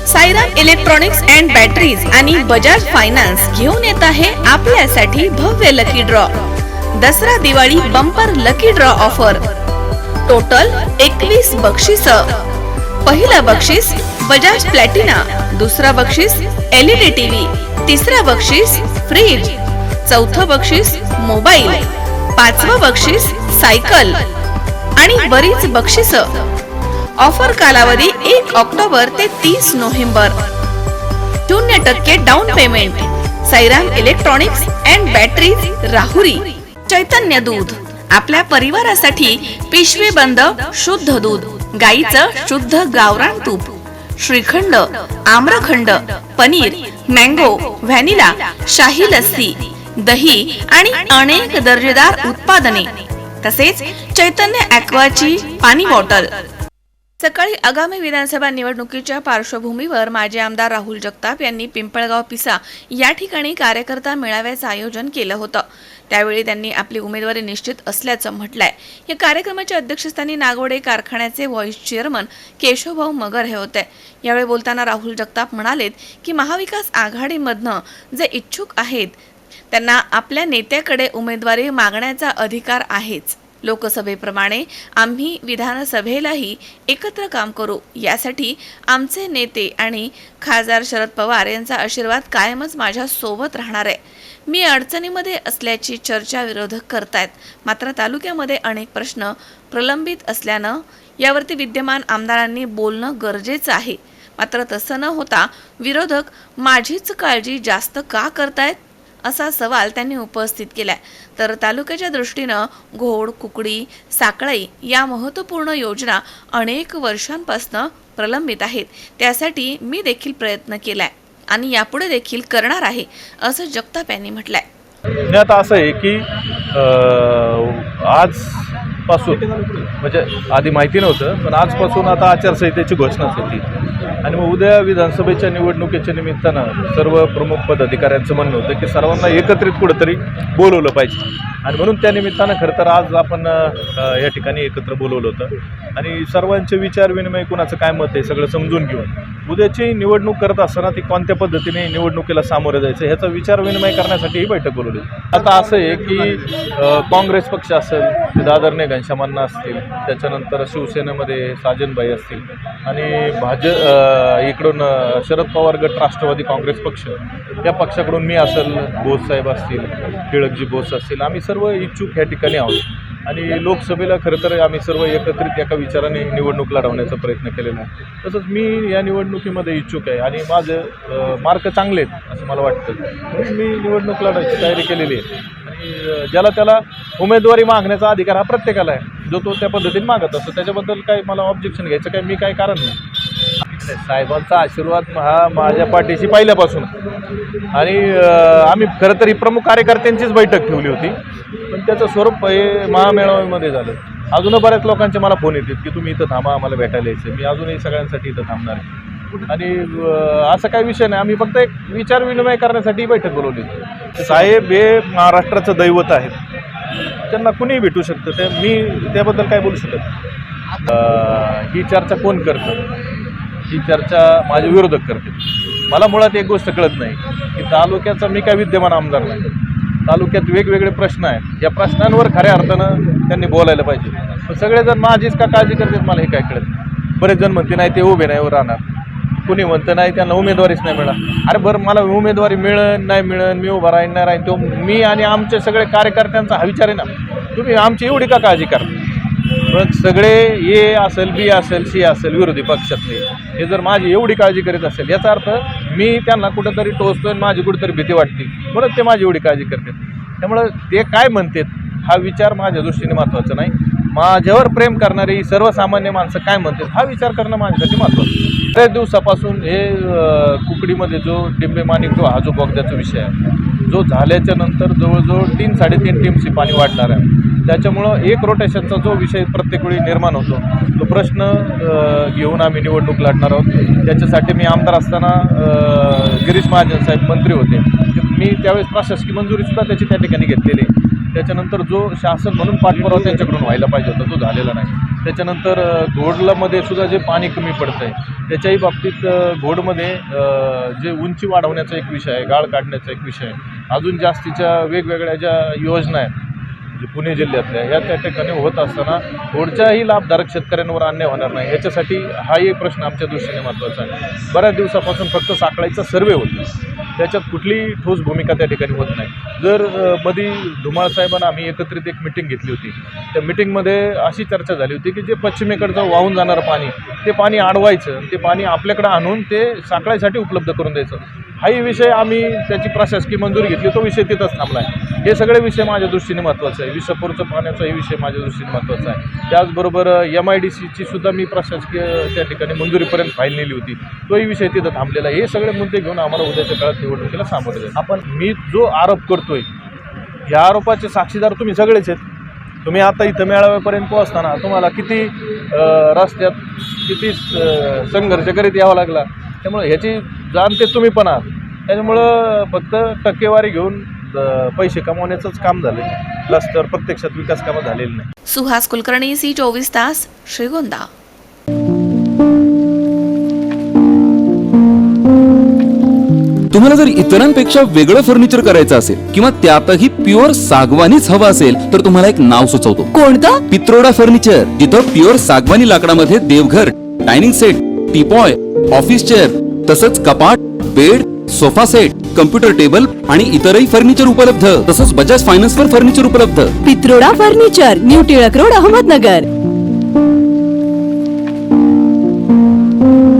Sairam electronics and batteries आणि Bajaj finance घेऊन येत आहे आपल्यासाठी भव्य lucky draw. Dussehra Diwali bumper lucky draw offer. Total 21 बक्षीस. पहिला बक्षीस बजाज प्लॅटिना, दुसरा बक्षीस LED टीव्ही, तिसरा बक्षीस फ्रीज, चौथं बक्षीस मोबाईल, पाचवं बक्षीस सायकल आणि बरीच बक्षीस. ऑफर कालावधी 1 ऑक्टोबर ते 30 November. 0% down payment. Sairam electronics and batteries Rahuri. Chaitanya दूध आपल्या परिवारासाठी पिशवी बंद शुद्ध दूध, गाईचं शुद्ध गावरान तूप, श्रीखंड, आम्रखंड, पनीर, मँगो, व्हॅनिला, शाही लस्सी, दही आणि अनेक दर्जेदार उत्पादने, तसेच चैतन्य ॲक्वाची पाणी बॉटल. सकाळी आगामी विधानसभा निवडणुकीच्या पार्श्वभूमीवर माजी आमदार राहुल जगताप यांनी पिंपळगाव पिसा या ठिकाणी कार्यकर्ता मेळाव्याचं आयोजन केलं होतं. त्यावेळी त्यांनी आपली उमेदवारी निश्चित असल्याचं म्हटलंय. या कार्यक्रमाच्या अध्यक्षस्थानी नागोडे कारखान्याचे व्हाईस चेअरमन केशवभाऊ मगर हे होते. यावेळी बोलताना राहुल जगताप म्हणालेत की महाविकास आघाडीमधनं जे इच्छुक आहेत त्यांना आपल्या नेत्याकडे उमेदवारी मागण्याचा अधिकार आहेच. लोकसभेप्रमाणे आम्ही विधानसभेलाही एकत्र काम करू. यासाठी आमचे नेते आणि खासदार शरद पवार यांचा आशीर्वाद कायमच माझ्या सोबत राहणार आहे. मी अडचणीमध्ये असल्याची चर्चा विरोधक करतायत, मात्र तालुक्यामध्ये अनेक प्रश्न प्रलंबित असल्यानं यावरती विद्यमान आमदारांनी बोलणं गरजेचं आहे. मात्र तसं न होता विरोधक माझीच काळजी जास्त का करतायत असा सवाल त्यांनी उपस्थित केलाय. तर तालुक्याच्या दृष्टीनं घोड, कुकडी, साकळई या महत्त्वपूर्ण योजना अनेक वर्षांपासून प्रलंबित आहेत. त्यासाठी मी देखील प्रयत्न केलाय आणि यापुढे देखील करणार आहे असं जगताप यांनी म्हटलंय. आता असं आहे की आजपासून म्हणजे आधी माहिती नव्हतं, पण आजपासून आता आचारसंहितेची घोषणा झाली आणि मग उद्या विधानसभेच्या निवडणुकीच्या निमित्तानं सर्व प्रमुख पदाधिकाऱ्यांचं म्हणणं होतं की सर्वांना एकत्रित कुठंतरी बोलवलं पाहिजे आणि म्हणून त्या निमित्तानं खरं तर आज आपण या ठिकाणी एकत्र बोलवलं होतं आणि सर्वांचे विचार विनिमय, कुणाचं काय मत आहे सगळं समजून घेऊन उद्याची निवडणूक करत असताना ती कोणत्या पद्धतीने निवडणुकीला सामोरं जायचं ह्याचा विचार विनिमय करण्यासाठी ही बैठक बोलवली. आता असं आहे की काँग्रेस पक्ष असेल, आदरणीय घनश्यामांना असतील, त्याच्यानंतर शिवसेनेमध्ये साजनबाई असतील आणि इकडून शरद पवार गट राष्ट्रवादी काँग्रेस पक्ष या पक्षाकडून मी असेल, बोससाहेब असतील, टिळकजी बोस असतील, आम्ही सर्व इच्छुक या ठिकाणी आहोत आणि लोकसभेला खरं तर आम्ही सर्व एकत्रित एका विचाराने निवडणूक लढवण्याचा प्रयत्न केलेला आहे. तसंच मी या निवडणुकीमध्ये इच्छुक आहे आणि माझं मार्क चांगले आहेत असं मला वाटतं, म्हणून मी निवडणूक लढायची तयारी केलेली आहे आणि ज्याला त्याला उमेदवारी मागण्याचा अधिकार हा प्रत्येकाला आहे. जो तो त्या पद्धतीने मागत असतो, त्याच्याबद्दल काही मला ऑब्जेक्शन घ्यायचं काही मी काही कारण नाही. साहेबांचा आशीर्वाद हा माझ्या पाठीशी पहिल्यापासून आणि आम्ही खरं तर ही प्रमुख कार्यकर्त्यांचीच बैठक ठेवली होती, पण त्याचं स्वरूप हे महामेळाव्यामध्ये झालं. अजूनही बऱ्याच लोकांचे मला फोन येतात की तुम्ही इथं थांबा, आम्हाला भेटायला यायचं. मी अजूनही सगळ्यांसाठी इथं थांबणार आहे आणि असा काही विषय नाही. आम्ही फक्त एक विचार विनिमय करण्यासाठी बैठक बोलवली. साहेब हे महाराष्ट्राचं दैवत आहेत, त्यांना कुणीही भेटू शकतं, ते मी त्याबद्दल काय बोलू शकत. ही चर्चा कोण करतं? ही चर्चा माझे विरोधक करते. मला मुळात एक गोष्ट कळत नाही की तालुक्याचा मी काय विद्यमान आमदार नाही. तालुक्यात वेगवेगळे प्रश्न आहेत, या प्रश्नांवर खऱ्या अर्थानं त्यांनी बोलायला पाहिजे. पण सगळेजण माझीच का काळजी करतात मला हे काय कळत नाही. बरेच जण म्हणते नाही ते उभे नाही राहणार, कुणी म्हणतं नाही त्यांना उमेदवारीच नाही मिळणार. अरे बरं, मला उमेदवारी मिळेल नाही मिळेल, मी उभा राहीन नाही राहीन, तो मी आणि आमचे सगळे कार्यकर्त्यांचा हा विचार आहे ना. तुम्ही आमची एवढी का काळजी करा? पण सगळे ए असेल, बी असेल, सी असेल, विरोधी पक्षातले हे जर माझी एवढी काळजी करीत असेल याचा अर्थ मी त्यांना कुठंतरी टोचतोय, माझी कुठेतरी भीती वाटते म्हणून ते माझी एवढी काळजी करतात. त्यामुळं ते काय म्हणतात हा विचार माझ्या दृष्टीने महत्त्वाचा नाही. माझ्यावर प्रेम करणारी सर्वसामान्य माणसं काय म्हणतात हा विचार करणं माझ्यासाठी महत्त्वाचं. बऱ्याच दिवसापासून हे कुकडीमध्ये जो डिंबे माणिक जो हा जो बोगद्याचा विषय आहे, जो झाल्याच्या नंतर जवळजवळ 3-3.5 टीएमसी पाणी वाढणार आहे. त्याच्यामुळं एक रोटेशनचा जो विषय प्रत्येक वेळी निर्माण होतो तो प्रश्न घेऊन आम्ही निवडणूक लढणार आहोत. त्याच्यासाठी मी आमदार असताना गिरीश महाजन साहेब मंत्री होते, मी त्यावेळेस प्रशासकीय मंजुरीसुद्धा त्याची त्या ठिकाणी घेतलेली आहे. त्याच्यानंतर जो शासन म्हणून पाठपुरावा त्यांच्याकडून व्हायला पाहिजे होता तो झालेला नाही. त्याच्यानंतर घोडलामध्ये सुद्धा जे पाणी कमी पडतं आहे त्याच्याही बाबतीत घोडमध्ये जे उंची वाढवण्याचा एक विषय आहे, गाळ काढण्याचा एक विषय आहे, अजून जास्तीच्या वेगवेगळ्या ज्या योजना आहेत म्हणजे पुणे जिल्ह्यातल्या ह्या त्या ठिकाणी होत असताना घोडच्याही लाभधारक शेतकऱ्यांवर अन्याय होणार नाही याच्यासाठी हा एक प्रश्न आमच्या दृष्टीने महत्त्वाचा आहे. बऱ्याच दिवसापासून फक्त साखळाईचा सर्वे होतो, त्याच्यात कुठलीही ठोस भूमिका त्या ठिकाणी होत नाही. जर मधी धुमाळ साहेबांना आम्ही एकत्रित एक मिटिंग घेतली होती, त्या मिटिंगमध्ये अशी चर्चा झाली होती की जे पश्चिमेकडचं वाहून जाणारं पाणी ते पाणी अडवायचं, ते पाणी आपल्याकडे आणून ते साखळाईसाठी उपलब्ध करून द्यायचं. हाही विषय आम्ही त्याची प्रशासकीय मंजुरी घेतली, तो विषय तिथंच थांबला आहे. हे सगळे विषय माझ्या दृष्टीने महत्त्वाचे आहे. विसपूरचं पाण्याचाही विषय माझ्या दृष्टीने महत्त्वाचा आहे. त्याचबरोबर MIDCची सुद्धा मी प्रशासकीय त्या ठिकाणी मंजुरीपर्यंत फाईल नेली होती, तोही विषय तिथं थांबलेला आहे. हे सगळे मुद्दे घेऊन आम्हाला उद्याच्या काळात निवडणुकीला सामोरे जायचं. मी जो आरोप करतोय ह्या आरोपाचे साक्षीदार तुम्ही सगळेच आहेत. तुम्ही आता इथं मेळाव्यापर्यंत पोहोचताना तुम्हाला किती रस्त्यात किती संघर्ष करीत यावा लागला, त्यामुळे ह्याची जाणते तुम्ही पण आहात. त्याच्यामुळं फक्त टक्केवारी घेऊन पैसे कमवण्याचंच काम झालं, रस्त्यावर प्रत्यक्षात विकास कामं झालेली नाही. सुहास कुलकर्णी, C24 तास, श्रीगोंदा. तुम्हाला जर इतरांपेक्षा वेगळं फर्निचर करायचं असेल किंवा त्यातही प्युअर सागवानीच हवं असेल तर तुम्हाला एक नाव सुचवतो. कोणतं? पित्रोडा फर्निचर, जिथं प्युअर सागवानी लाकडामध्ये देवघर, dining set, teapoy, office chair तसंच कपाट, bed, sofa set, computer table आणि इतरही फर्निचर उपलब्ध. तसंच बजाज फायनान्स वर फर्निचर उपलब्ध. Pitroda furniture, new Tilak road, Ahmednagar.